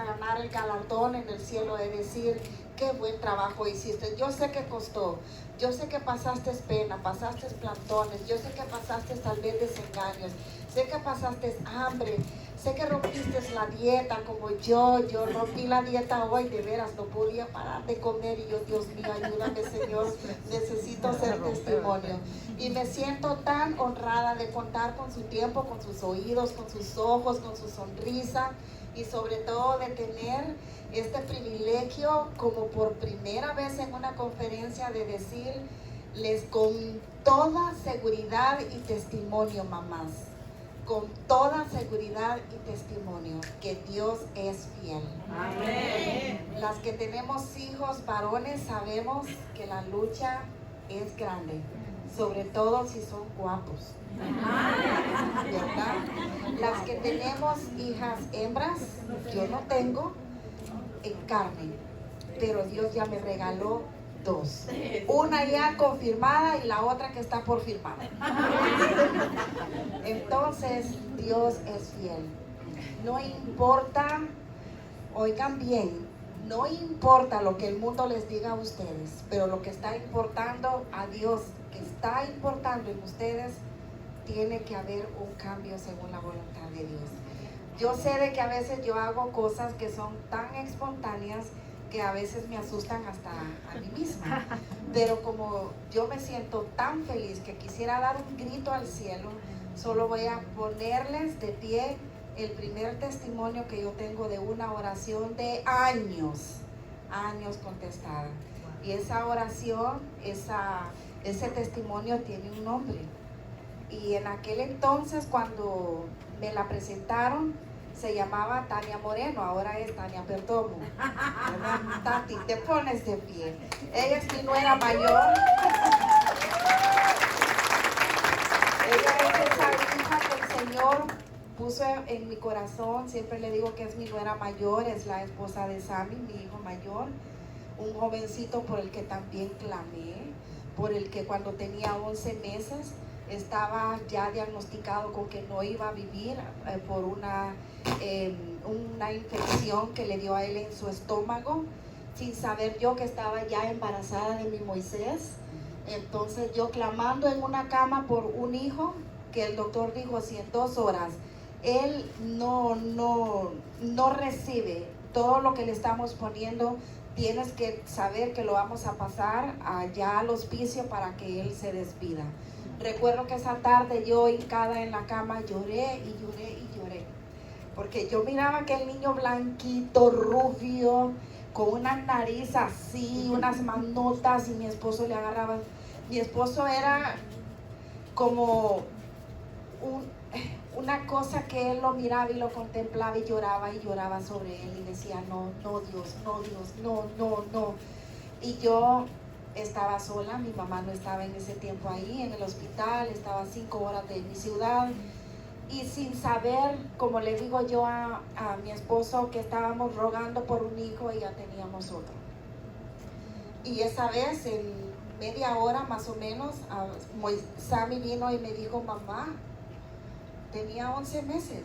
ganar el galardón en el cielo de decir, qué buen trabajo hiciste. Yo sé que costó, yo sé que pasaste pena, pasaste plantones, yo sé que pasaste tal vez desengaños, sé que pasaste hambre, sé que rompiste la dieta como yo rompí la dieta hoy, de veras, no podía parar de comer y yo, Dios mío, ayúdame Señor, necesito ser testimonio. Y me siento tan honrada de contar con su tiempo, con sus oídos, con sus ojos, con su sonrisa y sobre todo de tener este privilegio como por primera vez en una conferencia de decirles con toda seguridad y testimonio, mamás, con toda seguridad y testimonio, que Dios es fiel. Amén. Las que tenemos hijos varones sabemos que la lucha es grande, sobre todo si son guapos, ¿verdad? Las que tenemos hijas hembras, yo no tengo en carne, pero Dios ya me regaló dos, una ya confirmada y la otra que está por firmar. Entonces Dios es fiel. No importa, oigan bien, no importa lo que el mundo les diga a ustedes, pero lo que está importando a Dios, que está importando en ustedes, tiene que haber un cambio según la voluntad de Dios. Yo sé de que a veces yo hago cosas que son tan espontáneas que a veces me asustan hasta a mí misma, pero como yo me siento tan feliz que quisiera dar un grito al cielo, solo voy a ponerles de pie el primer testimonio que yo tengo de una oración de años contestada. Y esa oración, ese testimonio tiene un nombre. Y en aquel entonces, cuando me la presentaron, se llamaba Tania Moreno, ahora es Tania Perdomo. Tati, te pones de pie. Ella es mi nuera mayor. Ella es esa hija que el Señor puso en mi corazón. Siempre le digo que es mi nuera mayor, es la esposa de Sammy, mi hijo mayor. Un jovencito por el que también clamé, por el que cuando tenía 11 meses estaba ya diagnosticado con que no iba a vivir por una infección que le dio a él en su estómago, sin saber yo que estaba ya embarazada de mi Moisés. Entonces yo clamando en una cama por un hijo, que el doctor dijo si en 2 horas él no recibe todo lo que le estamos poniendo, tienes que saber que lo vamos a pasar allá al hospicio para que él se despida. Recuerdo que esa tarde yo hincada en la cama lloré y lloré y lloré, porque yo miraba aquel niño blanquito, rubio, con una nariz así, unas manotas, y mi esposo le agarraba. Mi esposo era como una cosa que él lo miraba y lo contemplaba y lloraba sobre él y decía, no, no Dios, no Dios, no, no, no. Y yo estaba sola, mi mamá no estaba en ese tiempo ahí en el hospital, estaba a 5 horas de mi ciudad, y sin saber, como le digo yo a mi esposo, que estábamos rogando por un hijo y ya teníamos otro. Y esa vez, en media hora más o menos, Sammy vino y me dijo, mamá, tenía 11 meses.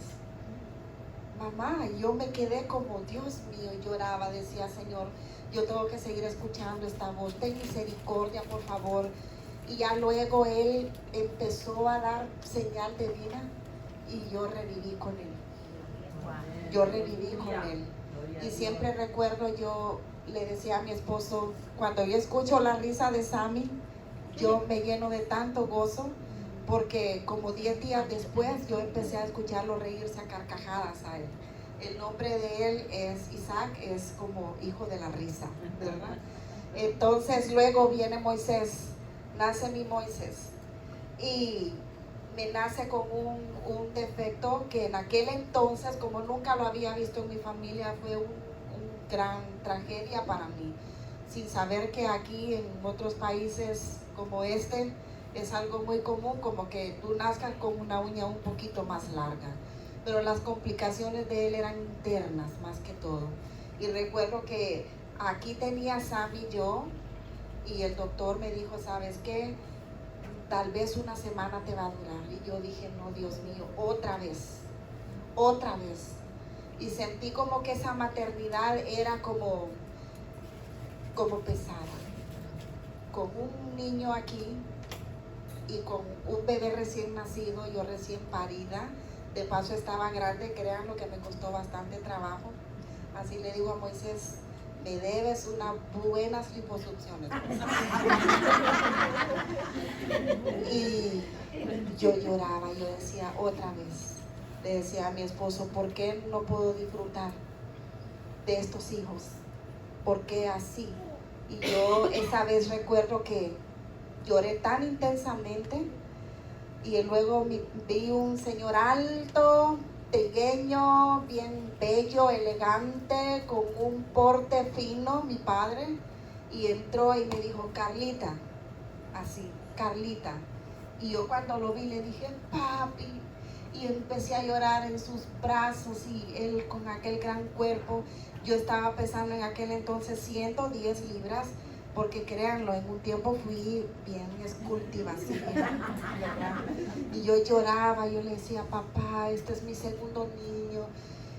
Mamá, yo me quedé como, Dios mío, lloraba, decía, Señor, yo tengo que seguir escuchando esta voz, ten misericordia, por favor. Y ya luego él empezó a dar señal de vida y yo reviví con él. Yo reviví con él. Y siempre recuerdo, yo le decía a mi esposo, cuando yo escucho la risa de Sammy, yo me lleno de tanto gozo, porque como 10 días después yo empecé a escucharlo reírse a carcajadas a él. El nombre de él es Isaac, es como hijo de la risa, ¿verdad? Entonces luego viene Moisés, nace mi Moisés, y me nace con un defecto que en aquel entonces, como nunca lo había visto en mi familia, fue un gran tragedia para mí, sin saber que aquí en otros países como este es algo muy común, como que tú nazcas con una uña un poquito más larga, pero las complicaciones de él eran internas más que todo. Y recuerdo que aquí tenía Sammy yo, y el doctor me dijo, ¿sabes qué? Tal vez una semana te va a durar. Y yo dije, no, Dios mío, otra vez. y sentí como que esa maternidad era como pesada, con un niño aquí y con un bebé recién nacido, yo recién parida, de paso estaba grande, créanlo que me costó bastante trabajo. Así le digo a Moisés, me debes unas buenas liposucciones. Y yo lloraba, yo decía otra vez, le decía a mi esposo, ¿por qué no puedo disfrutar de estos hijos? ¿Por qué así? Y yo esa vez recuerdo que lloré tan intensamente y luego vi un señor alto, pequeño, bien bello, elegante, con un porte fino, mi padre, y entró y me dijo, Carlita, así, Carlita. Y yo cuando lo vi le dije, papi, y empecé a llorar en sus brazos y él con aquel gran cuerpo. Yo estaba pesando en aquel entonces 110 libras, porque créanlo, en un tiempo fui bien escultiva, así, ¿verdad? Y yo lloraba, yo le decía, papá, este es mi segundo niño.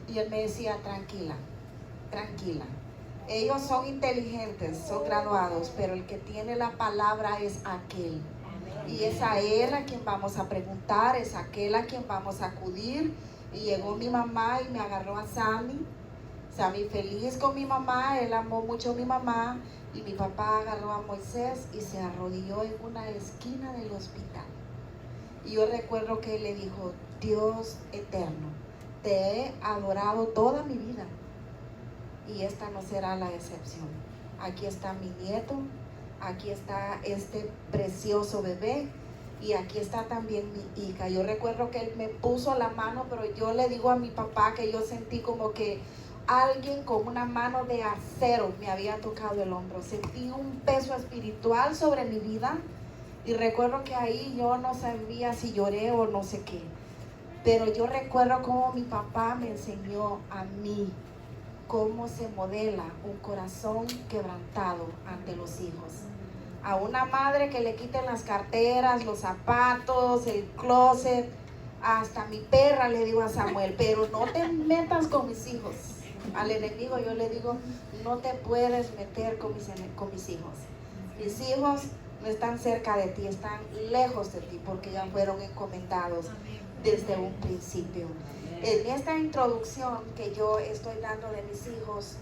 Y él me decía, tranquila, tranquila. Ellos son inteligentes, son graduados, pero el que tiene la palabra es aquel. Y es a él a quien vamos a preguntar, es aquel a quien vamos a acudir. Y llegó mi mamá y me agarró a Sammy. Sammy feliz con mi mamá, él amó mucho a mi mamá. Y mi papá agarró a Moisés y se arrodilló en una esquina del hospital. Y yo recuerdo que él le dijo, Dios eterno, te he adorado toda mi vida. Y esta no será la excepción. Aquí está mi nieto, aquí está este precioso bebé y aquí está también mi hija. Yo recuerdo que él me puso la mano, pero yo le digo a mi papá que yo sentí como que alguien con una mano de acero me había tocado el hombro. Sentí un peso espiritual sobre mi vida y recuerdo que ahí yo no sabía si lloré o no sé qué. Pero yo recuerdo cómo mi papá me enseñó a mí cómo se modela un corazón quebrantado ante los hijos. A una madre que le quiten las carteras, los zapatos, el closet, hasta mi perra le digo a Samuel, pero no te metas con mis hijos. Al enemigo yo le digo, no te puedes meter con mis hijos. Mis hijos no están cerca de ti, están lejos de ti porque ya fueron encomendados desde un principio. En esta introducción que yo estoy dando de mis hijos,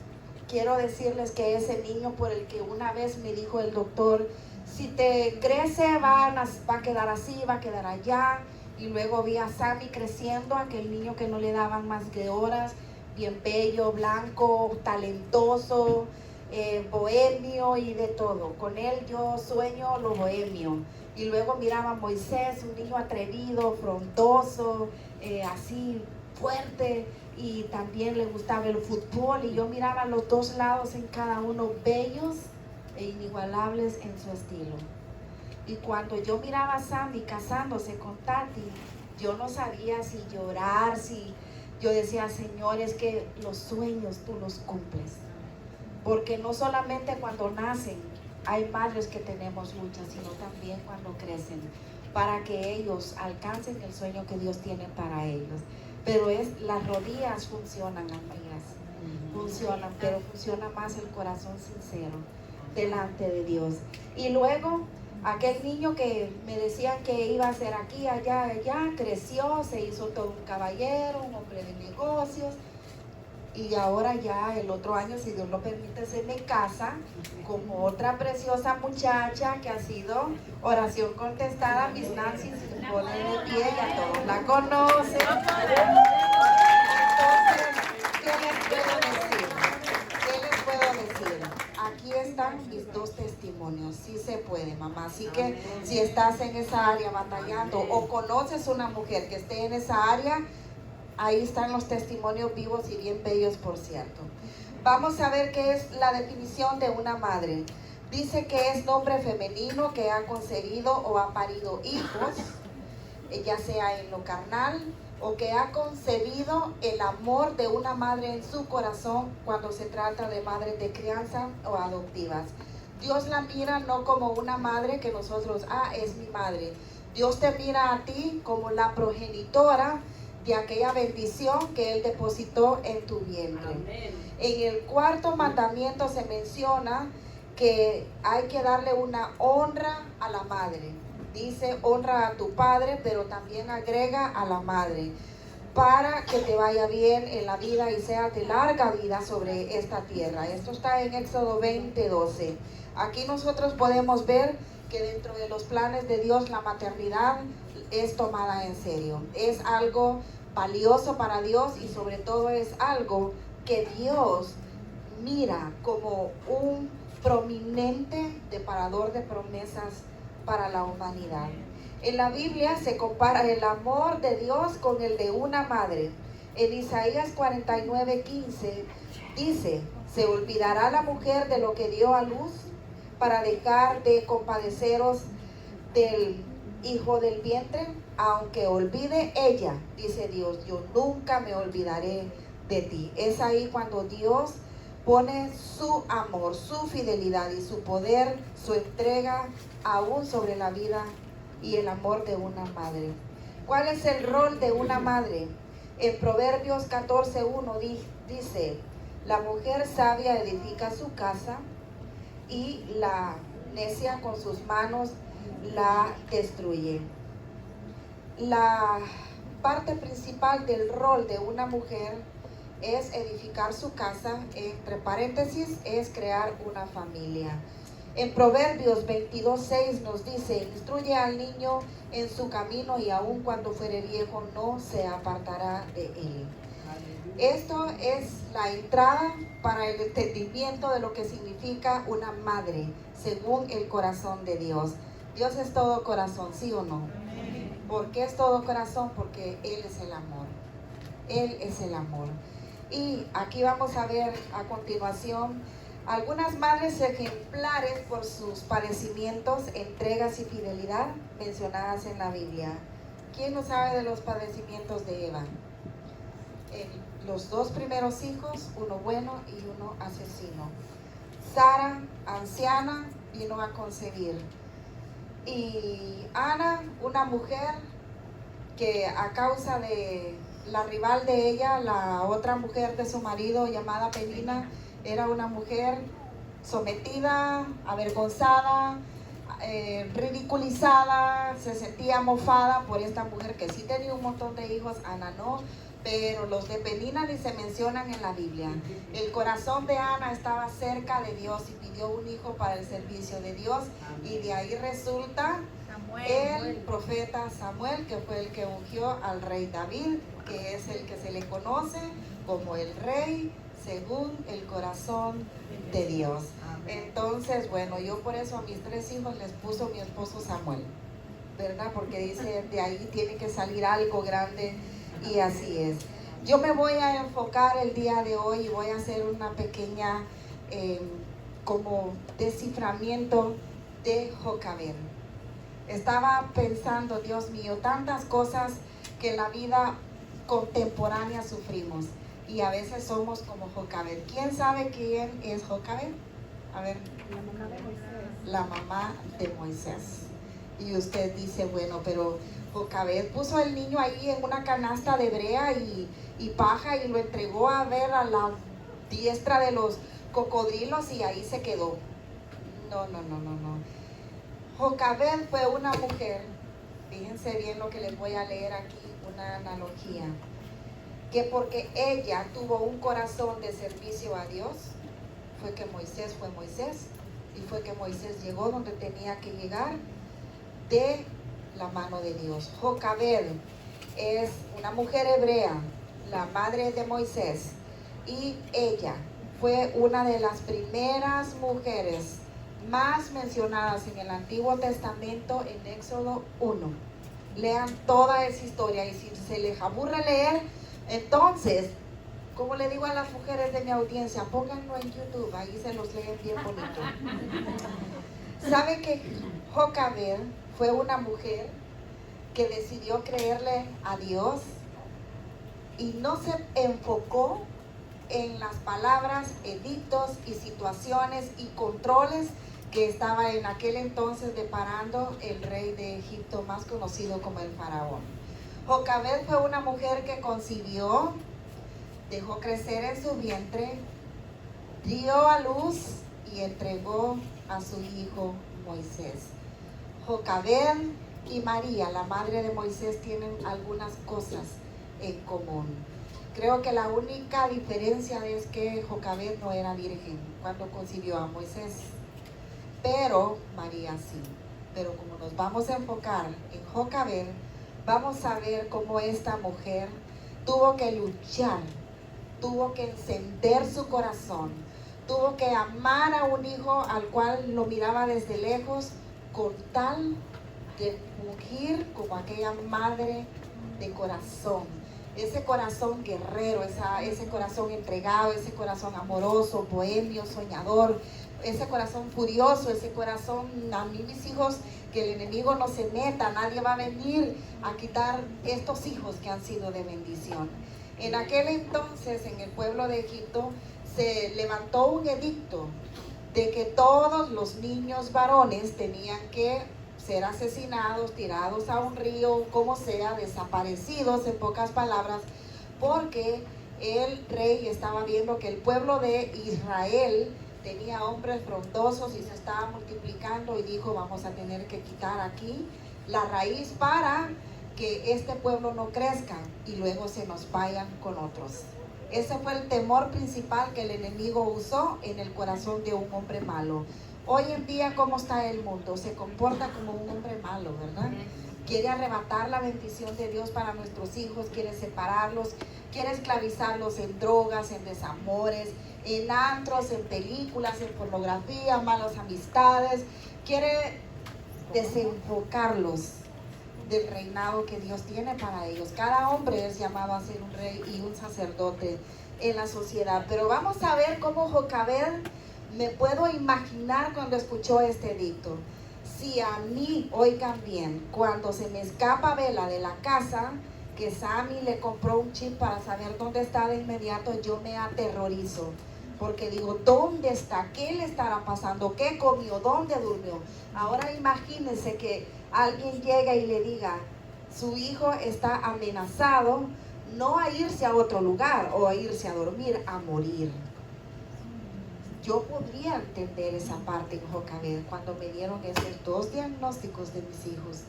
quiero decirles que ese niño por el que una vez me dijo el doctor, si te crece va a quedar así, va a quedar allá. Y luego vi a Sammy creciendo, aquel niño que no le daban más que horas, bien bello, blanco, talentoso, bohemio y de todo. Con él yo sueño lo bohemio. Y luego miraba a Moisés, un niño atrevido, frondoso, así fuerte, y también le gustaba el fútbol, y yo miraba los dos lados en cada uno, bellos e inigualables en su estilo. Y cuando yo miraba a Sammy casándose con Tati, yo no sabía si llorar, si yo decía, Señor, es que los sueños tú los cumples, porque no solamente cuando nacen hay madres que tenemos luchas, sino también cuando crecen, para que ellos alcancen el sueño que Dios tiene para ellos. Pero las rodillas funcionan, amigas, funcionan, pero funciona más el corazón sincero delante de Dios. Y luego aquel niño que me decían que iba a ser aquí, allá, allá, creció, se hizo todo un caballero, un hombre de negocios. Y ahora ya el otro año, si Dios lo permite, se me casa con otra preciosa muchacha que ha sido oración contestada. Miss Nancy se pone de pie, ya todos la conocen. Entonces, ¿qué les puedo decir? ¿Qué les puedo decir? Aquí están mis dos testimonios. Sí se puede, mamá. Así que si estás en esa área batallando o conoces una mujer que esté en esa área, ahí están los testimonios vivos y bien bellos, por cierto. Vamos a ver qué es la definición de una madre. Dice que es nombre femenino que ha concebido o ha parido hijos, ya sea en lo carnal, o que ha concebido el amor de una madre en su corazón cuando se trata de madres de crianza o adoptivas. Dios la mira no como una madre que nosotros, es mi madre. Dios te mira a ti como la progenitora de aquella bendición que Él depositó en tu vientre. Amén. En el cuarto mandamiento se menciona que hay que darle una honra a la madre. Dice, honra a tu padre, pero también agrega a la madre, para que te vaya bien en la vida y seas de larga vida sobre esta tierra. Esto está en Éxodo 20:12. Aquí nosotros podemos ver que dentro de los planes de Dios la maternidad es tomada en serio. Es algo valioso para Dios y sobre todo es algo que Dios mira como un prominente deparador de promesas para la humanidad. En la Biblia se compara el amor de Dios con el de una madre. En Isaías 49:15 dice, ¿se olvidará la mujer de lo que dio a luz para dejar de compadeceros del hijo del vientre? Aunque olvide ella, dice Dios, yo nunca me olvidaré de ti. Es ahí cuando Dios pone su amor, su fidelidad y su poder, su entrega aún sobre la vida y el amor de una madre. ¿Cuál es el rol de una madre? En Proverbios 14:1 dice, la mujer sabia edifica su casa y la necia con sus manos la destruye. La parte principal del rol de una mujer es edificar su casa, entre paréntesis, es crear una familia. En Proverbios 22:6 nos dice, instruye al niño en su camino y aun cuando fuere viejo no se apartará de él. Esto es la entrada para el entendimiento de lo que significa una madre, según el corazón de Dios. Dios es todo corazón, ¿sí o no? ¿Por qué es todo corazón? Porque Él es el amor. Él es el amor. Y aquí vamos a ver a continuación algunas madres ejemplares por sus padecimientos, entregas y fidelidad mencionadas en la Biblia. ¿Quién no sabe de los padecimientos de Eva? Los 2 primeros hijos, uno bueno y uno asesino. Sara, anciana, vino a concebir. Y Ana, una mujer que a causa de la rival de ella, la otra mujer de su marido llamada Penina, era una mujer sometida, avergonzada, ridiculizada, se sentía mofada por esta mujer que sí tenía un montón de hijos, Ana no, pero los de Penina ni se mencionan en la Biblia. El corazón de Ana estaba cerca de Dios y pidió un hijo para el servicio de Dios, y de ahí resulta el profeta Samuel, que fue el que ungió al rey David, que es el que se le conoce como el rey según el corazón de Dios. Entonces, bueno, yo por eso a mis 3 hijos les puso mi esposo Samuel, ¿verdad? Porque dice, de ahí tiene que salir algo grande, y así es. Yo me voy a enfocar el día de hoy y voy a hacer una pequeña como desciframiento de Jocabed. Estaba pensando, Dios mío, tantas cosas que en la vida contemporánea sufrimos, y a veces somos como Jocabed. ¿Quién sabe quién es Jocabed? A ver. La mamá de Moisés. Y usted dice, bueno, pero Jocabed puso al niño ahí en una canasta de brea y paja y lo entregó a ver a la diestra de los cocodrilos y ahí se quedó. No. Jocabed fue una mujer, fíjense bien lo que les voy a leer aquí, una analogía, que porque ella tuvo un corazón de servicio a Dios, fue que Moisés fue Moisés, y fue que Moisés llegó donde tenía que llegar de la mano de Dios. Jocabed es una mujer hebrea, la madre de Moisés, y ella fue una de las primeras mujeres más mencionadas en el Antiguo Testamento en Éxodo 1. Lean toda esa historia, y si se les aburre leer, entonces, como le digo a las mujeres de mi audiencia, pónganlo en YouTube, ahí se los leen bien bonito. ¿Sabe que Jocabed fue una mujer que decidió creerle a Dios y no se enfocó en las palabras, edictos y situaciones y controles que estaba en aquel entonces deparando el rey de Egipto, más conocido como el faraón? Jocabed fue una mujer que concibió, dejó crecer en su vientre, dio a luz y entregó a su hijo Moisés. Jocabed y María, la madre de Moisés, tienen algunas cosas en común. Creo que la única diferencia es que Jocabed no era virgen cuando concibió a Moisés, pero María sí. Pero como nos vamos a enfocar en Jocabed, vamos a ver cómo esta mujer tuvo que luchar, tuvo que encender su corazón, tuvo que amar a un hijo al cual lo miraba desde lejos con tal de fungir como aquella madre de corazón. Ese corazón guerrero, ese corazón entregado, ese corazón amoroso, bohemio, soñador, ese corazón furioso, ese corazón, a mí mis hijos, que el enemigo no se meta, nadie va a venir a quitar estos hijos que han sido de bendición. En aquel entonces, en el pueblo de Egipto, se levantó un edicto de que todos los niños varones tenían que ser asesinados, tirados a un río, como sea, desaparecidos, en pocas palabras, porque el rey estaba viendo que el pueblo de Israel tenía hombres frondosos y se estaba multiplicando, y dijo: vamos a tener que quitar aquí la raíz para que este pueblo no crezca y luego se nos vayan con otros. Ese fue el temor principal que el enemigo usó en el corazón de un hombre malo. Hoy en día, ¿cómo está el mundo? Se comporta como un hombre malo, ¿verdad? Quiere arrebatar la bendición de Dios para nuestros hijos, quiere separarlos, quiere esclavizarlos en drogas, en desamores, en antros, en películas, en pornografía, malas amistades. Quiere desenfocarlos del reinado que Dios tiene para ellos. Cada hombre es llamado a ser un rey y un sacerdote en la sociedad. Pero vamos a ver cómo Jocabed, me puedo imaginar cuando escuchó este edicto. Si a mí, oigan bien, cuando se me escapa Bela de la casa, que Sammy le compró un chip para saber dónde está de inmediato, yo me aterrorizo. Porque digo, ¿dónde está? ¿Qué le estará pasando? ¿Qué comió? ¿Dónde durmió? Ahora imagínense que alguien llega y le diga: su hijo está amenazado, no a irse a otro lugar o a irse a dormir, a morir. Yo podría entender esa parte en Jocabed cuando me dieron esos dos diagnósticos de mis hijos.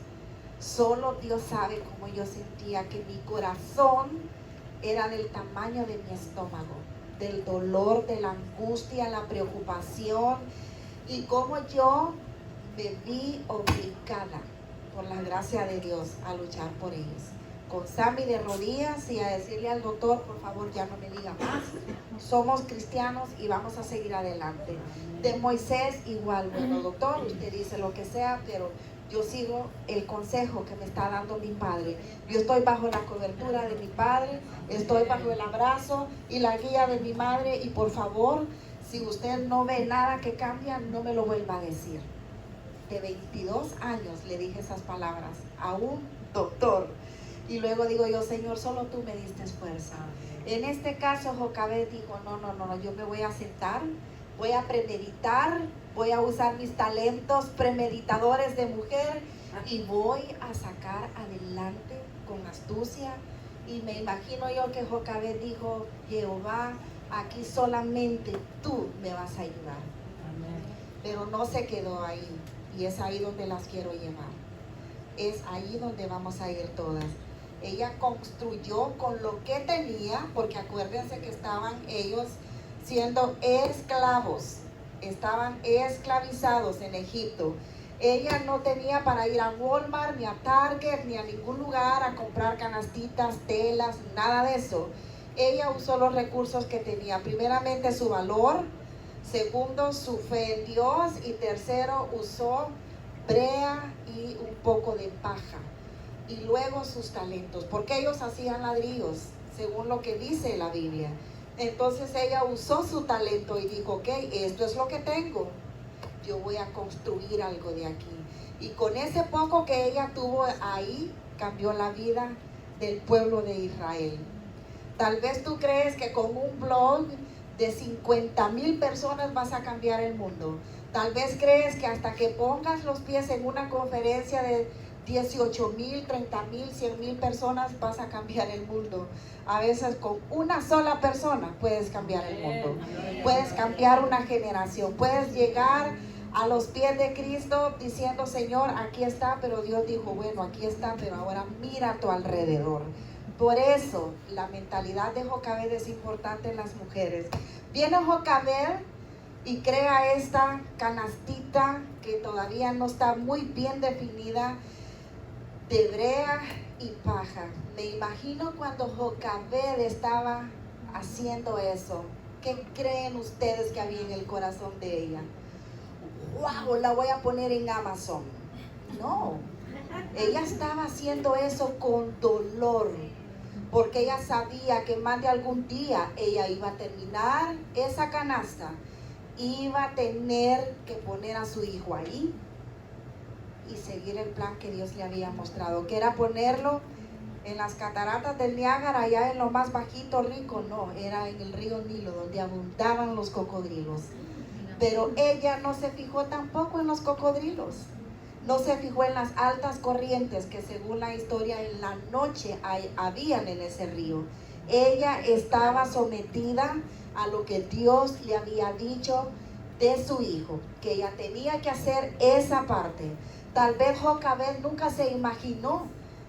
Solo Dios sabe cómo yo sentía que mi corazón era del tamaño de mi estómago, del dolor, de la angustia, la preocupación, y cómo yo me vi obligada por la gracia de Dios a luchar por ellos. Con Sammy de rodillas y a decirle al doctor: por favor, ya no me diga más, somos cristianos y vamos a seguir adelante. De Moisés igual: bueno, doctor, usted dice lo que sea, pero yo sigo el consejo que me está dando mi padre. Yo estoy bajo la cobertura de mi padre, estoy bajo el abrazo y la guía de mi madre, y por favor, si usted no ve nada que cambia, no me lo vuelva a decir. De 22 años le dije esas palabras a un doctor. Y luego digo yo: Señor, solo tú me diste fuerza. En este caso, Jocabed dijo: no, yo me voy a sentar, voy a premeditar, voy a usar mis talentos premeditadores de mujer y voy a sacar adelante con astucia. Y me imagino yo que Jocabed dijo: Jehová, aquí solamente tú me vas a ayudar. Amén. Pero no se quedó ahí, y es ahí donde las quiero llevar. Es ahí donde vamos a ir todas. Ella construyó con lo que tenía, porque acuérdense que estaban ellos siendo esclavos, estaban esclavizados en Egipto. Ella no tenía para ir a Walmart, ni a Target, ni a ningún lugar a comprar canastitas, telas, nada de eso. Ella usó los recursos que tenía. Primeramente, su valor. Segundo, su fe en Dios. Y tercero, usó brea y un poco de paja. Y luego sus talentos, porque ellos hacían ladrillos, según lo que dice la Biblia. Entonces ella usó su talento y dijo: ok, esto es lo que tengo, yo voy a construir algo de aquí. Y con ese poco que ella tuvo ahí, cambió la vida del pueblo de Israel. Tal vez tú crees que con un blog de 50,000 personas vas a cambiar el mundo. Tal vez crees que hasta que pongas los pies en una conferencia de 18,000, 30,000, 100,000 personas vas a cambiar el mundo. A veces con una sola persona puedes cambiar el mundo. Puedes cambiar una generación. Puedes llegar a los pies de Cristo diciendo, Señor, aquí está, pero Dios dijo, bueno, aquí está, pero ahora mira a tu alrededor. Por eso la mentalidad de Jocabed es importante en las mujeres. Viene Jocabed y crea esta canastita que todavía no está muy bien definida, de brea y paja. Me imagino cuando Jocabed estaba haciendo eso, ¿qué creen ustedes que había en el corazón de ella? ¡Wow! La voy a poner en Amazon. No, ella estaba haciendo eso con dolor, porque ella sabía que más de algún día ella iba a terminar esa canasta, iba a tener que poner a su hijo ahí y seguir el plan que Dios le había mostrado, que era ponerlo en las cataratas del Niágara, allá en lo más bajito, rico. No, era en el río Nilo, donde abundaban los cocodrilos. Pero ella no se fijó tampoco en los cocodrilos, no se fijó en las altas corrientes que según la historia en la noche habían en ese río. Ella estaba sometida a lo que Dios le había dicho de su hijo, que ella tenía que hacer esa parte. Tal vez Jocabed nunca se imaginó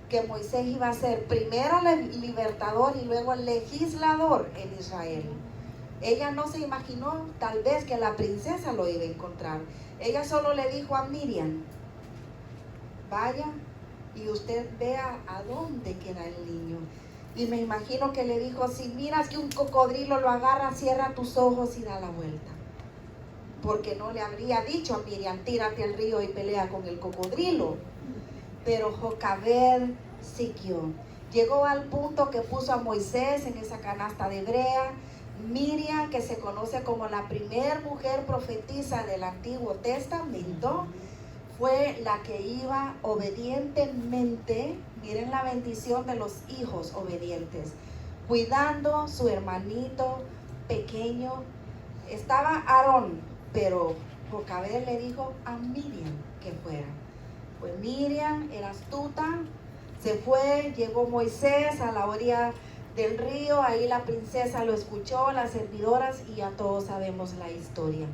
que Moisés iba a ser primero el libertador y luego el legislador en Israel. Ella no se imaginó tal vez que la princesa lo iba a encontrar. Ella solo le dijo a Miriam, vaya y usted vea a dónde queda el niño. Y me imagino que le dijo, si miras que un cocodrilo lo agarra, cierra tus ojos y da la vuelta. Porque no le habría dicho a Miriam, tírate al río y pelea con el cocodrilo. Pero Jocabed siguió. Llegó al punto que puso a Moisés en esa canasta de brea. Miriam, que se conoce como la primer mujer profetisa del Antiguo Testamento, fue la que iba obedientemente, miren la bendición de los hijos obedientes, cuidando su hermanito pequeño. Estaba Aarón, pero Jocabed le dijo a Miriam que fuera. Pues Miriam era astuta, se fue, llegó Moisés a la orilla del río, ahí la princesa lo escuchó, las servidoras, y ya todos sabemos la historia.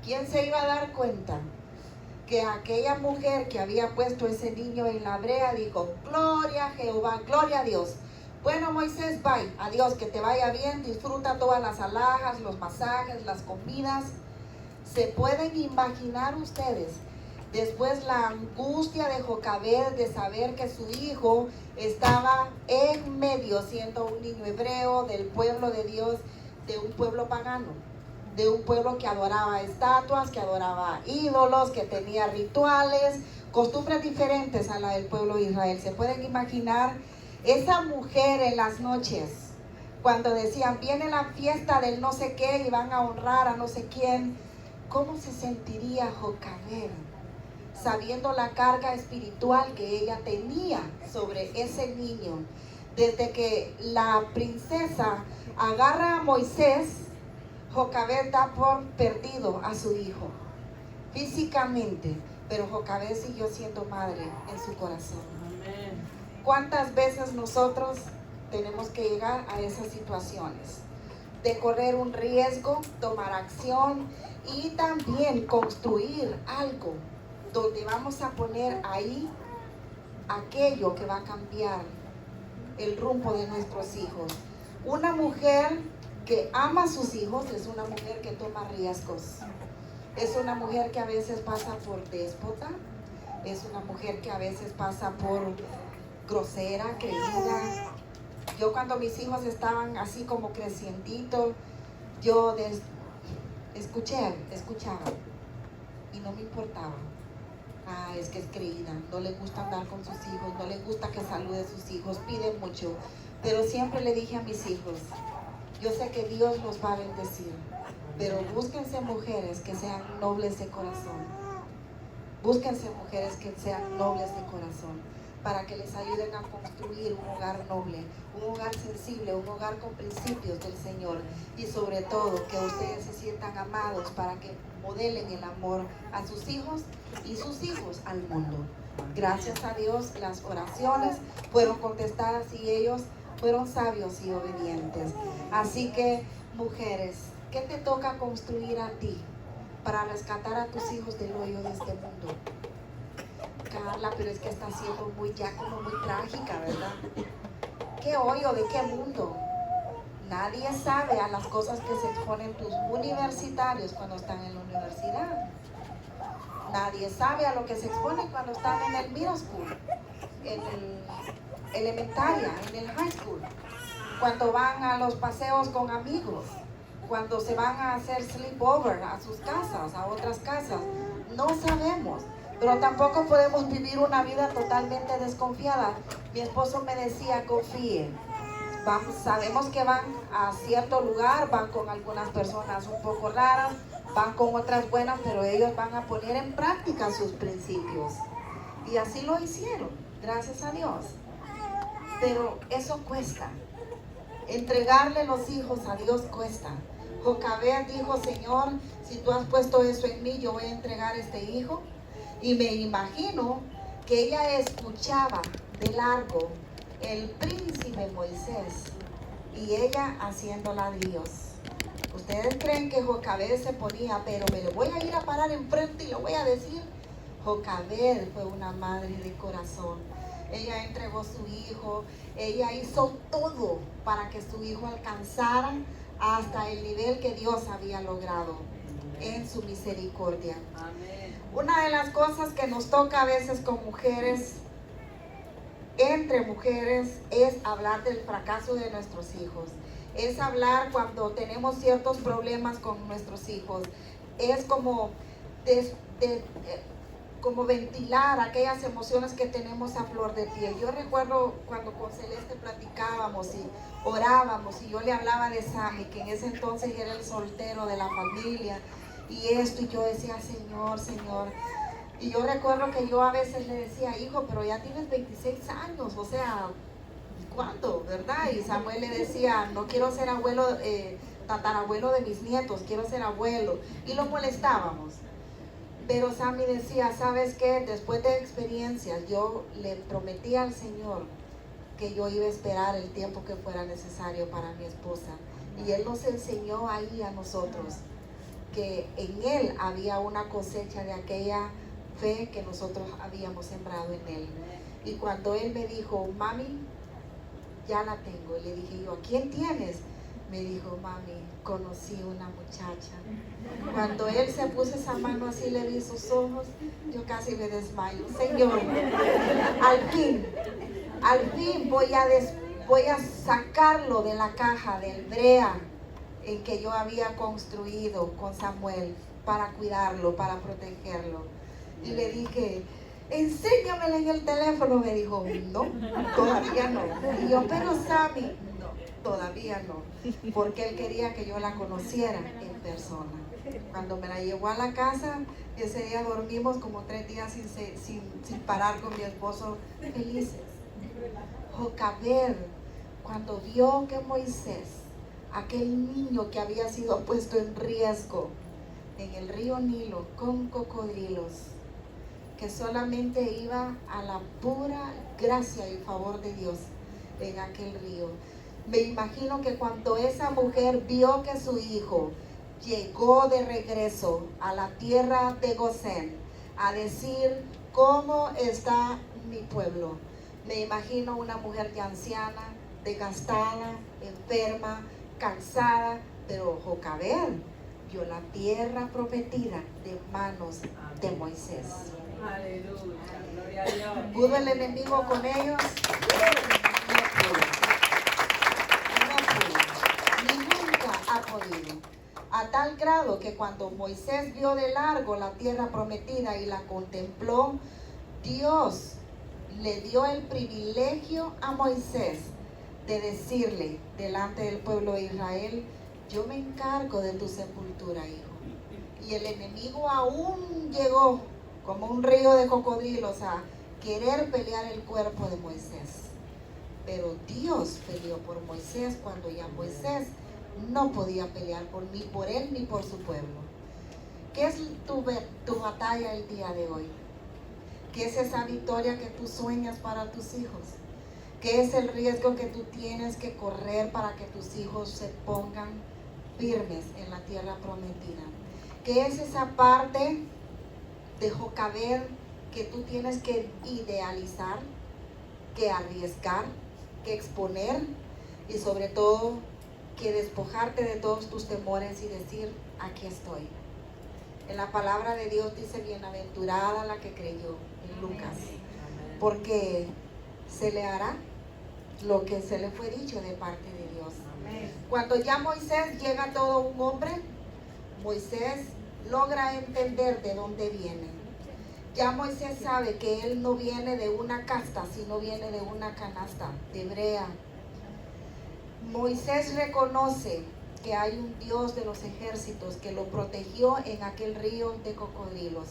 ¿Quién se iba a dar cuenta? Que aquella mujer que había puesto ese niño en la brea dijo, gloria a Jehová, gloria a Dios. Bueno, Moisés, bye, adiós, que te vaya bien, disfruta todas las alhajas, los masajes, las comidas. ¿Se pueden imaginar ustedes después la angustia de Jocabed de saber que su hijo estaba en medio, siendo un niño hebreo del pueblo de Dios, de un pueblo pagano, de un pueblo que adoraba estatuas, que adoraba ídolos, que tenía rituales, costumbres diferentes a la del pueblo de Israel? ¿Se pueden imaginar esa mujer en las noches, cuando decían, viene la fiesta del no sé qué y van a honrar a no sé quién? ¿Cómo se sentiría Jocabed sabiendo la carga espiritual que ella tenía sobre ese niño? Desde que la princesa agarra a Moisés, Jocabed da por perdido a su hijo físicamente, pero Jocabed siguió siendo madre en su corazón. ¿Cuántas veces nosotros tenemos que llegar a esas situaciones de correr un riesgo, tomar acción y también construir algo donde vamos a poner ahí aquello que va a cambiar el rumbo de nuestros hijos? Una mujer que ama a sus hijos es una mujer que toma riesgos. Es una mujer que a veces pasa por déspota, es una mujer que a veces pasa por grosera, creída. Yo cuando mis hijos estaban así como crecientitos, yo escuchaba y no me importaba. Ah, es que es creída, no le gusta andar con sus hijos, no le gusta que salude a sus hijos, pide mucho. Pero siempre le dije a mis hijos, yo sé que Dios los va a bendecir, pero búsquense mujeres que sean nobles de corazón. Búsquense mujeres que sean nobles de corazón, para que les ayuden a construir un hogar noble, un hogar sensible, un hogar con principios del Señor, y sobre todo que ustedes se sientan amados, para que modelen el amor a sus hijos y sus hijos al mundo. Gracias a Dios las oraciones fueron contestadas y ellos fueron sabios y obedientes. Así que, mujeres, ¿qué te toca construir a ti para rescatar a tus hijos del hoyo de este mundo? Carla, pero es que está siendo ya como muy trágica, ¿verdad? ¿Qué hoyo? ¿De qué mundo? Nadie sabe a las cosas que se exponen tus universitarios cuando están en la universidad. Nadie sabe a lo que se exponen cuando están en el middle school, en el elementaria, en el high school, cuando van a los paseos con amigos, cuando se van a hacer sleepover a sus casas, a otras casas. No sabemos, pero tampoco podemos vivir una vida totalmente desconfiada. Mi esposo me decía, confíen. Sabemos que van a cierto lugar, van con algunas personas un poco raras, van con otras buenas, pero ellos van a poner en práctica sus principios. Y así lo hicieron, gracias a Dios. Pero eso cuesta. Entregarle los hijos a Dios cuesta. Jocabed dijo, Señor, si tú has puesto eso en mí, yo voy a entregar este hijo. Y me imagino que ella escuchaba de largo el príncipe Moisés y ella haciéndola a Dios. ¿Ustedes creen que Jocabed se ponía, pero me lo voy a ir a parar enfrente y lo voy a decir? Jocabed fue una madre de corazón. Ella entregó su hijo, ella hizo todo para que su hijo alcanzara hasta el nivel que Dios había logrado en su misericordia. Amén. Una de las cosas que nos toca a veces con mujeres, entre mujeres, es hablar del fracaso de nuestros hijos. Es hablar cuando tenemos ciertos problemas con nuestros hijos. Es como como ventilar aquellas emociones que tenemos a flor de piel. Yo recuerdo cuando con Celeste platicábamos y orábamos y yo le hablaba de Sammy, que en ese entonces era el soltero de la familia y esto, y yo decía, Señor, y yo recuerdo que yo a veces le decía, hijo, pero ya tienes 26 años, o sea, ¿cuándo? ¿Verdad? Y Samuel le decía, no quiero ser abuelo, tatarabuelo de mis nietos, quiero ser abuelo, y lo molestábamos. Pero Sammy decía, ¿sabes qué? Después de experiencias, yo le prometí al Señor que yo iba a esperar el tiempo que fuera necesario para mi esposa. Y Él nos enseñó ahí a nosotros que en Él había una cosecha de aquella fe que nosotros habíamos sembrado en Él. Y cuando Él me dijo, mami, ya la tengo, y le dije yo, ¿a quién tienes? Me dijo, mami, conocí una muchacha. Cuando él se puso esa mano así, le vi sus ojos, yo casi me desmayo. Señor, al fin voy a sacarlo de la caja del brea en que yo había construido con Samuel para cuidarlo, para protegerlo. Y le dije, enséñamela en el teléfono. Me dijo, no, todavía no. Y yo, pero Sammy, todavía no, porque él quería que yo la conociera en persona. Cuando me la llevó a la casa, ese día dormimos como 3 días sin parar con mi esposo, felices. Jocabed, cuando vio que Moisés, aquel niño que había sido puesto en riesgo en el río Nilo con cocodrilos, que solamente iba a la pura gracia y favor de Dios en aquel río. Me imagino que cuando esa mujer vio que su hijo llegó de regreso a la tierra de Gosén a decir, ¿cómo está mi pueblo? Me imagino una mujer ya anciana, desgastada, enferma, cansada, pero Jocabed vio la tierra prometida de manos de Moisés. Aleluya, gloria a Dios. ¿Pudo el enemigo con ellos? Ha podido, a tal grado que cuando Moisés vio de largo la tierra prometida y la contempló, Dios le dio el privilegio a Moisés de decirle delante del pueblo de Israel, yo me encargo de tu sepultura, hijo. Y el enemigo aún llegó como un río de cocodrilos a querer pelear el cuerpo de Moisés. Pero Dios peleó por Moisés cuando ya Moisés no podía pelear ni por él ni por su pueblo. ¿Qué es tu batalla el día de hoy? ¿Qué es esa victoria que tú sueñas para tus hijos? ¿Qué es el riesgo que tú tienes que correr para que tus hijos se pongan firmes en la tierra prometida? ¿Qué es esa parte de Jocabed que tú tienes que idealizar, que arriesgar, que exponer y sobre todo que despojarte de todos tus temores y decir, aquí estoy? En la palabra de Dios dice, bienaventurada la que creyó, en Lucas, porque se le hará lo que se le fue dicho de parte de Dios. Cuando ya Moisés llega todo un hombre, Moisés logra entender de dónde viene. Ya Moisés sabe que él no viene de una casta, sino viene de una canasta, de brea. Moisés reconoce que hay un Dios de los ejércitos que lo protegió en aquel río de cocodrilos.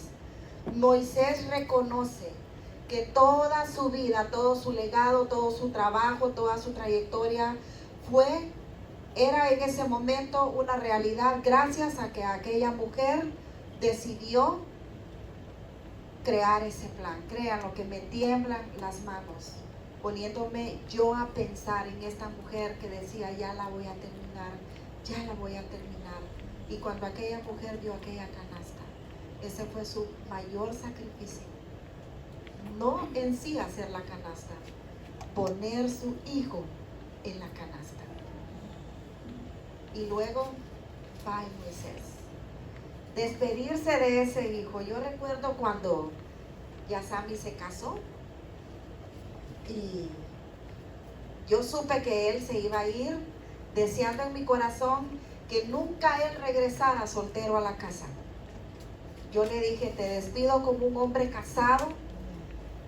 Moisés reconoce que toda su vida, todo su legado, todo su trabajo, toda su trayectoria era en ese momento una realidad gracias a que aquella mujer decidió crear ese plan. Crean lo que me tiemblan las manos, poniéndome yo a pensar en esta mujer que decía, ya la voy a terminar, ya la voy a terminar. Y cuando aquella mujer vio aquella canasta, ese fue su mayor sacrificio. No en sí hacer la canasta, poner su hijo en la canasta. Y luego va Moisés, despedirse de ese hijo. Yo recuerdo cuando Yasami se casó y yo supe que él se iba a ir, deseando en mi corazón que nunca él regresara soltero a la casa. Yo le dije, te despido como un hombre casado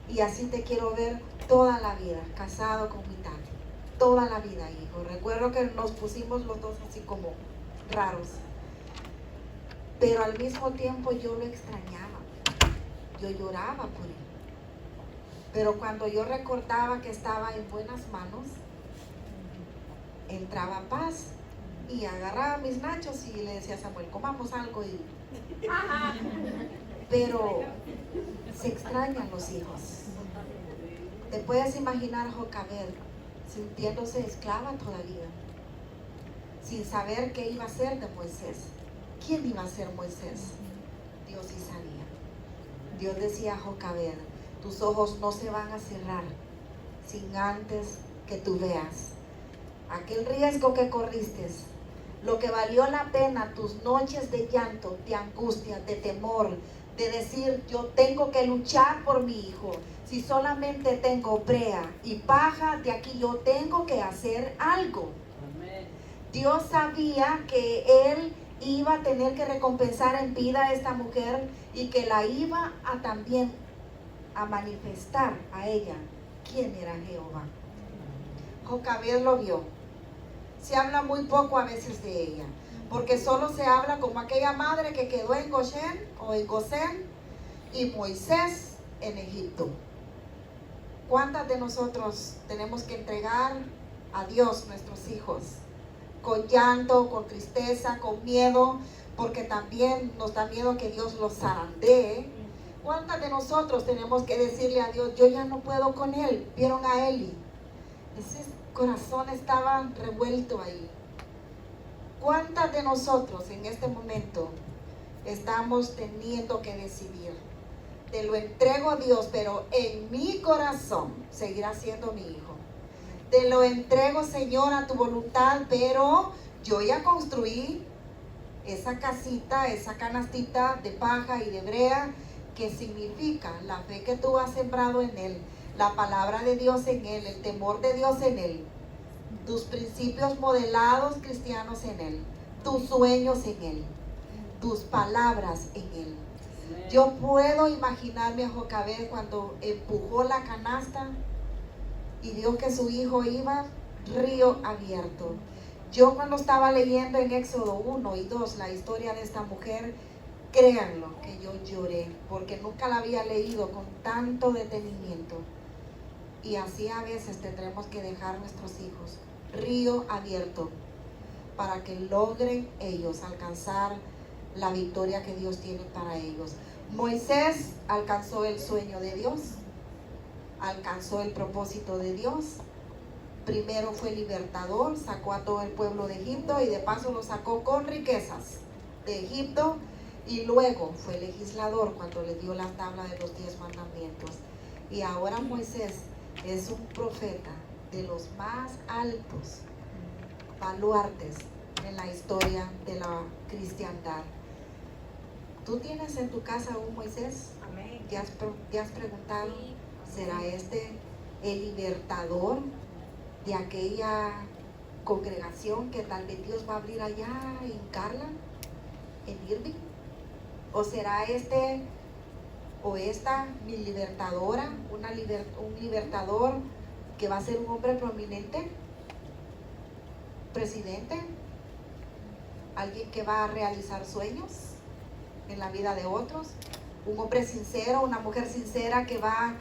y así te quiero ver toda la vida, casado con mi tata, toda la vida, hijo. Recuerdo que nos pusimos los dos así como raros, pero al mismo tiempo yo lo extrañaba, yo lloraba por él. Pero cuando yo recordaba que estaba en buenas manos, entraba paz y agarraba mis nachos y le decía a Samuel, comamos algo. Pero se extrañan los hijos. Te puedes imaginar a Jocabed sintiéndose esclava todavía, sin saber qué iba a ser de Moisés. ¿Quién iba a ser Moisés? Dios sí sabía. Dios decía a Jocabed, tus ojos no se van a cerrar sin antes que tú veas aquel riesgo que corriste, lo que valió la pena, tus noches de llanto, de angustia, de temor, de decir, yo tengo que luchar por mi hijo. Si solamente tengo brea y paja, de aquí yo tengo que hacer algo. Amén. Dios sabía que él iba a tener que recompensar en vida a esta mujer y que la iba a también a manifestar a ella quién era Jehová. Jocabed lo vio. Se habla muy poco a veces de ella, porque solo se habla como aquella madre que quedó en Goshen o en Gosén y Moisés en Egipto. ¿Cuántas de nosotros tenemos que entregar a Dios nuestros hijos? Con llanto, con tristeza, con miedo, porque también nos da miedo que Dios los zarandee. ¿Cuántas de nosotros tenemos que decirle a Dios, yo ya no puedo con él? ¿Vieron a Eli? Ese corazón estaba revuelto ahí. ¿Cuántas de nosotros en este momento estamos teniendo que decidir? Te lo entrego a Dios, pero en mi corazón seguirá siendo mi hijo. Te lo entrego, Señor, a tu voluntad, pero yo ya construí esa casita, esa canastita de paja y de brea, que significa la fe que tú has sembrado en él, la palabra de Dios en él, el temor de Dios en él, tus principios modelados cristianos en él, tus sueños en él, tus palabras en él. Yo puedo imaginarme a Jocabed cuando empujó la canasta y vio que su hijo iba río abierto. Yo cuando estaba leyendo en Éxodo 1 y 2 la historia de esta mujer, créanlo que yo lloré, porque nunca la había leído con tanto detenimiento. Y así a veces tendremos que dejar nuestros hijos río abierto para que logren ellos alcanzar la victoria que Dios tiene para ellos. Moisés alcanzó el sueño de Dios, alcanzó el propósito de Dios. Primero fue libertador, sacó a todo el pueblo de Egipto y de paso lo sacó con riquezas de Egipto, y luego fue legislador cuando le dio la tabla de los 10 mandamientos. Y ahora Moisés es un profeta de los más altos baluartes en la historia de la cristiandad. ¿Tú tienes en tu casa un Moisés? Amén. ¿Te has preguntado? ¿Será este el libertador de aquella congregación que tal vez Dios va a abrir allá en Garland, en Irving? ¿O será este o esta mi libertadora, un libertador que va a ser un hombre prominente, presidente, alguien que va a realizar sueños en la vida de otros, un hombre sincero, una mujer sincera que va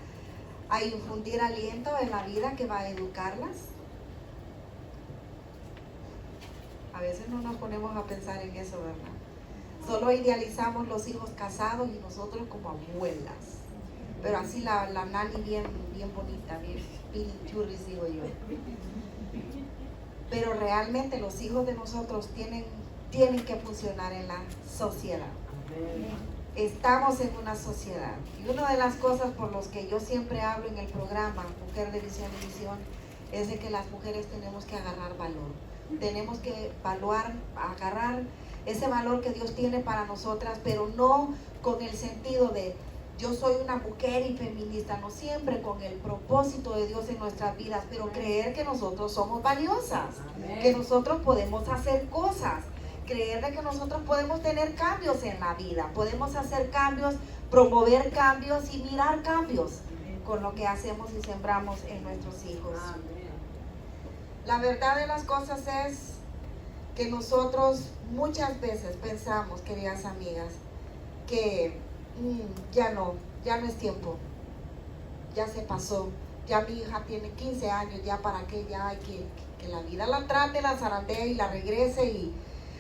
a infundir aliento en la vida, que va a educarlas? A veces no nos ponemos a pensar en eso, ¿verdad? Solo idealizamos los hijos casados y nosotros como abuelas, pero así la nani bien bonita, bien churris, digo yo. Pero realmente los hijos de nosotros tienen que funcionar en la sociedad. Estamos en una sociedad, y una de las cosas por las que yo siempre hablo en el programa Mujer de Visión y Misión es de que las mujeres tenemos que agarrar valor, tenemos que agarrar ese valor que Dios tiene para nosotras, pero no con el sentido de yo soy una mujer y feminista, no, siempre con el propósito de Dios en nuestras vidas, pero creer que nosotros somos valiosas, que nosotros podemos hacer cosas, creer de que nosotros podemos tener cambios en la vida, podemos hacer cambios, promover cambios y mirar cambios con lo que hacemos y sembramos en nuestros hijos. La verdad de las cosas es que nosotros muchas veces pensamos, queridas amigas, que ya no es tiempo, ya se pasó, ya mi hija tiene 15 años, ya para qué, ya hay que la vida la trate, la zarandee y la regrese y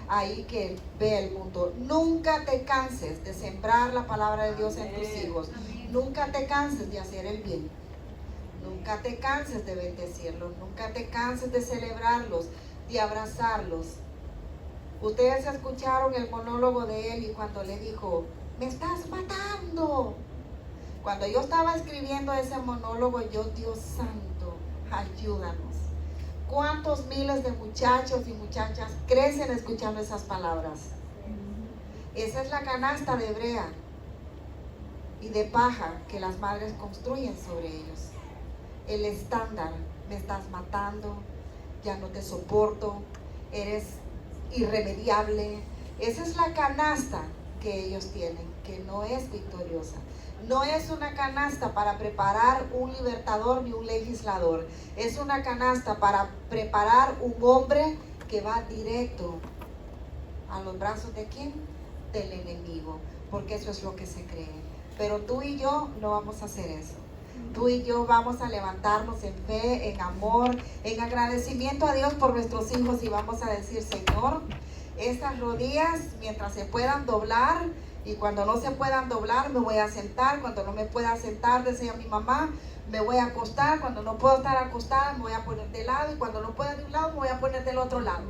ahí que vea el mundo. Nunca te canses de sembrar la palabra de Dios en tus hijos. Nunca te canses de hacer el bien. Nunca te canses de bendecirlos. Nunca te canses de celebrarlos, de abrazarlos. Ustedes escucharon el monólogo de él y cuando le dijo, me estás matando. Cuando yo estaba escribiendo ese monólogo, yo, Dios santo, ayúdanos. ¿Cuántos miles de muchachos y muchachas crecen escuchando esas palabras? Esa es la canasta de brea y de paja que las madres construyen sobre ellos. El estándar, me estás matando, ya no te soporto, eres irremediable. Esa es la canasta que ellos tienen, que no es victoriosa. No es una canasta para preparar un libertador ni un legislador. Es una canasta para preparar un hombre que va directo a los brazos de ¿quién? Del enemigo, porque eso es lo que se cree. Pero tú y yo no vamos a hacer eso. Tú y yo vamos a levantarnos en fe, en amor, en agradecimiento a Dios por nuestros hijos y vamos a decir, Señor, estas rodillas mientras se puedan doblar, y cuando no se puedan doblar me voy a sentar, cuando no me pueda sentar, decía mi mamá, me voy a acostar, cuando no puedo estar acostada me voy a poner de lado, y cuando no pueda de un lado me voy a poner del otro lado.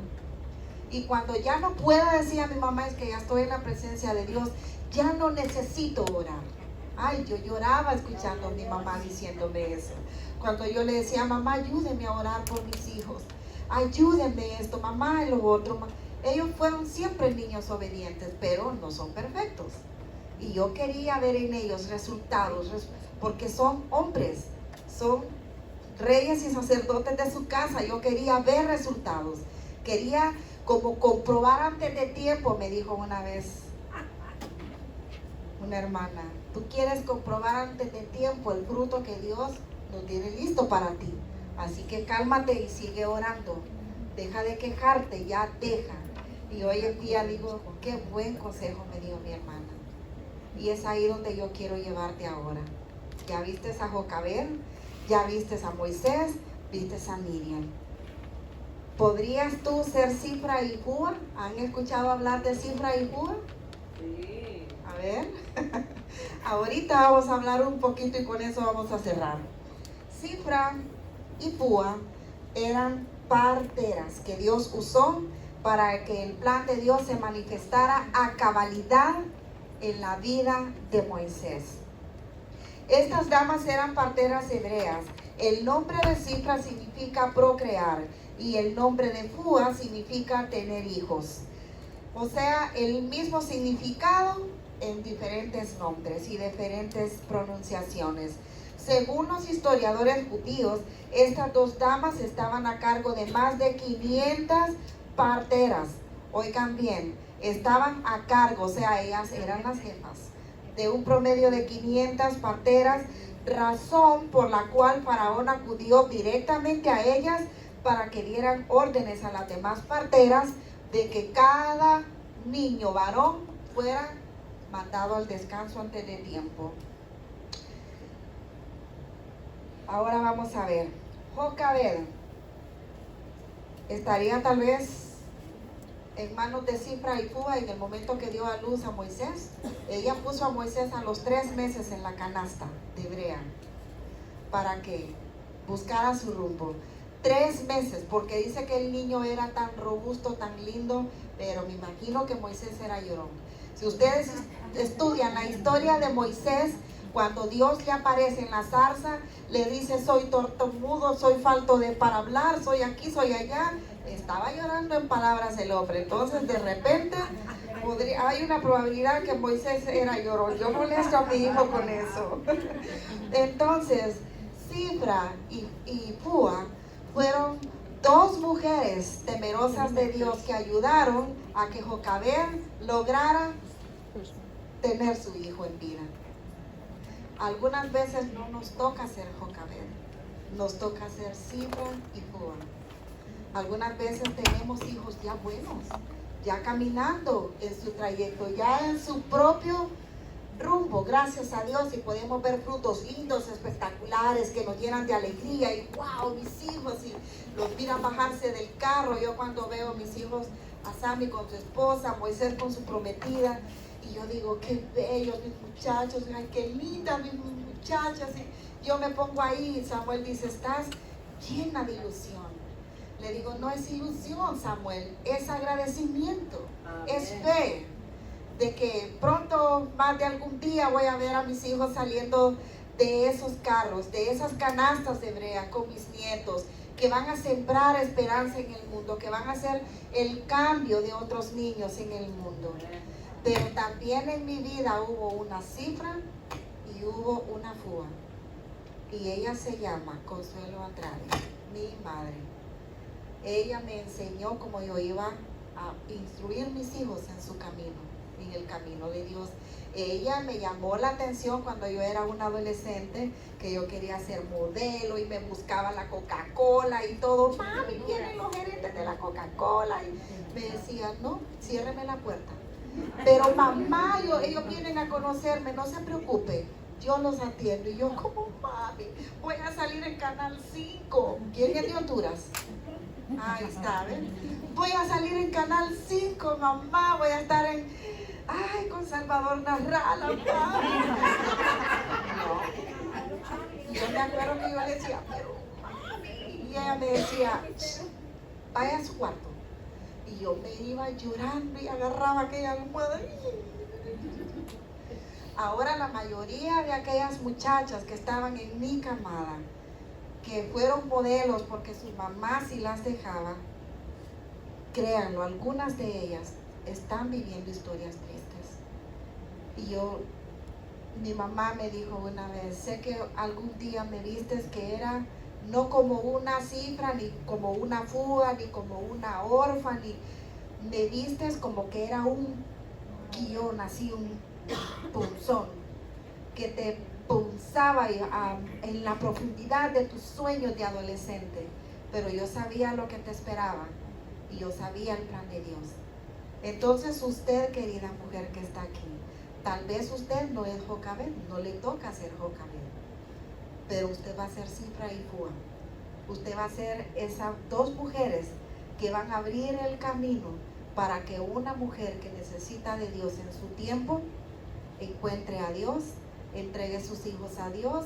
Y cuando ya no pueda, decía mi mamá, es que ya estoy en la presencia de Dios, ya no necesito orar. Ay, yo lloraba escuchando a mi mamá diciéndome eso. Cuando yo le decía, mamá, ayúdeme a orar por mis hijos, ayúdenme esto, mamá, y lo otro. Ellos fueron siempre niños obedientes, pero no son perfectos. Y yo quería ver en ellos resultados, porque son hombres, son reyes y sacerdotes de su casa. Yo quería ver resultados. Quería como comprobar antes de tiempo, me dijo una vez una hermana. Tú quieres comprobar antes de tiempo el fruto que Dios no tiene listo para ti. Así que cálmate y sigue orando. Deja de quejarte, ya deja. Y hoy en día digo, qué buen consejo me dio mi hermana. Y es ahí donde yo quiero llevarte ahora. Ya viste a Jocabed, ya viste a Moisés, viste a Miriam. ¿Podrías tú ser Sifra y Púa? ¿Han escuchado hablar de Sifra y Púa? Sí. A ver. Ahorita vamos a hablar un poquito y con eso vamos a cerrar. Cifra y Púa eran parteras que Dios usó para que el plan de Dios se manifestara a cabalidad en la vida de Moisés. Estas damas eran parteras hebreas. El nombre de Cifra significa procrear y el nombre de Púa significa tener hijos. O sea, el mismo significado en diferentes nombres y diferentes pronunciaciones. Según los historiadores judíos, estas dos damas estaban a cargo de más de 500 parteras. Oigan bien, estaban a cargo, o sea, ellas eran las jefas de un promedio de 500 parteras, razón por la cual Faraón acudió directamente a ellas para que dieran órdenes a las demás parteras de que cada niño varón fuera mandado al descanso antes de tiempo. Ahora vamos a ver, Jocabed estaría tal vez en manos de Cifra y Púa en el momento que dio a luz a Moisés. Ella puso a Moisés a los 3 meses en la canasta de brea para que buscara su rumbo. 3 meses, porque dice que el niño era tan robusto, tan lindo, pero me imagino que Moisés era llorón. Si ustedes estudian la historia de Moisés, cuando Dios le aparece en la zarza, le dice: soy tortamudo, soy falto de para hablar, soy aquí, soy allá. Estaba llorando en palabras el hombre. Entonces de repente hay una probabilidad que Moisés era llorón. Yo molesto a mi hijo con eso. Entonces Cifra y Púa fueron 2 mujeres temerosas de Dios que ayudaron a que Jocabed lograra tener su hijo en vida. Algunas veces no nos toca ser Jocabed, nos toca ser Cifra y Púa. Algunas veces tenemos hijos ya buenos, ya caminando en su trayecto, ya en su propio rumbo, gracias a Dios, y podemos ver frutos lindos, espectaculares, que nos llenan de alegría, y wow, mis hijos, y los miran bajarse del carro. Yo cuando veo a mis hijos, a Sammy con su esposa, Moisés con su prometida, y yo digo: qué bellos mis muchachos, ay, qué lindas mis muchachas, y yo me pongo ahí, y Samuel dice: estás llena de ilusión. Le digo: no es ilusión, Samuel, es agradecimiento. Amén. Es fe de que pronto, más de algún día, voy a ver a mis hijos saliendo de esos carros, de esas canastas de brea con mis nietos, que van a sembrar esperanza en el mundo, que van a hacer el cambio de otros niños en el mundo. Pero también en mi vida hubo una Cifra y hubo una Púa, y ella se llama Consuelo Andrade, mi madre. Ella me enseñó cómo yo iba a instruir a mis hijos en su camino, en el camino de Dios. Ella me llamó la atención cuando yo era una adolescente, que yo quería ser modelo y me buscaba la Coca-Cola y todo. Mami, vienen los gerentes de la Coca-Cola, y me decía: no, ciérreme la puerta. Pero mamá, ellos vienen a conocerme, no se preocupe, yo los atiendo. Y yo: como mami, voy a salir en Canal 5. ¿Quién es de Honduras? Ahí está, ¿ven? Voy a salir en Canal 5, mamá, voy a estar con Salvador Narrala, mamá. No. Yo me acuerdo que yo le decía: pero mami, y ella me decía: vaya a su cuarto. Y yo me iba llorando y agarraba aquella almohada. Ahora la mayoría de aquellas muchachas que estaban en mi camada, que fueron modelos porque su mamá sí las dejaba, créanlo, algunas de ellas están viviendo historias tristes. Y mi mamá me dijo una vez: sé que algún día me vistes que era no como una Cifra, ni como una Púa, ni como una Orfa, ni me vistes como que era un guión, así un punzón, que te punzaba en la profundidad de tus sueños de adolescente. Pero yo sabía lo que te esperaba y yo sabía el plan de Dios. Entonces usted, querida mujer que está aquí, tal vez usted no es Jocabed, no le toca ser Jocabed, pero usted va a ser Cifra y Púa. Usted va a ser esas 2 mujeres que van a abrir el camino para que una mujer que necesita de Dios en su tiempo encuentre a Dios, entregue sus hijos a Dios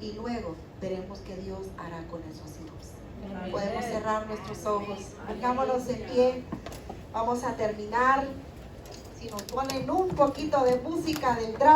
y luego veremos qué Dios hará con esos hijos. Podemos cerrar nuestros ojos. Pongámonos en pie. Vamos a terminar. Si nos ponen un poquito de música del drama.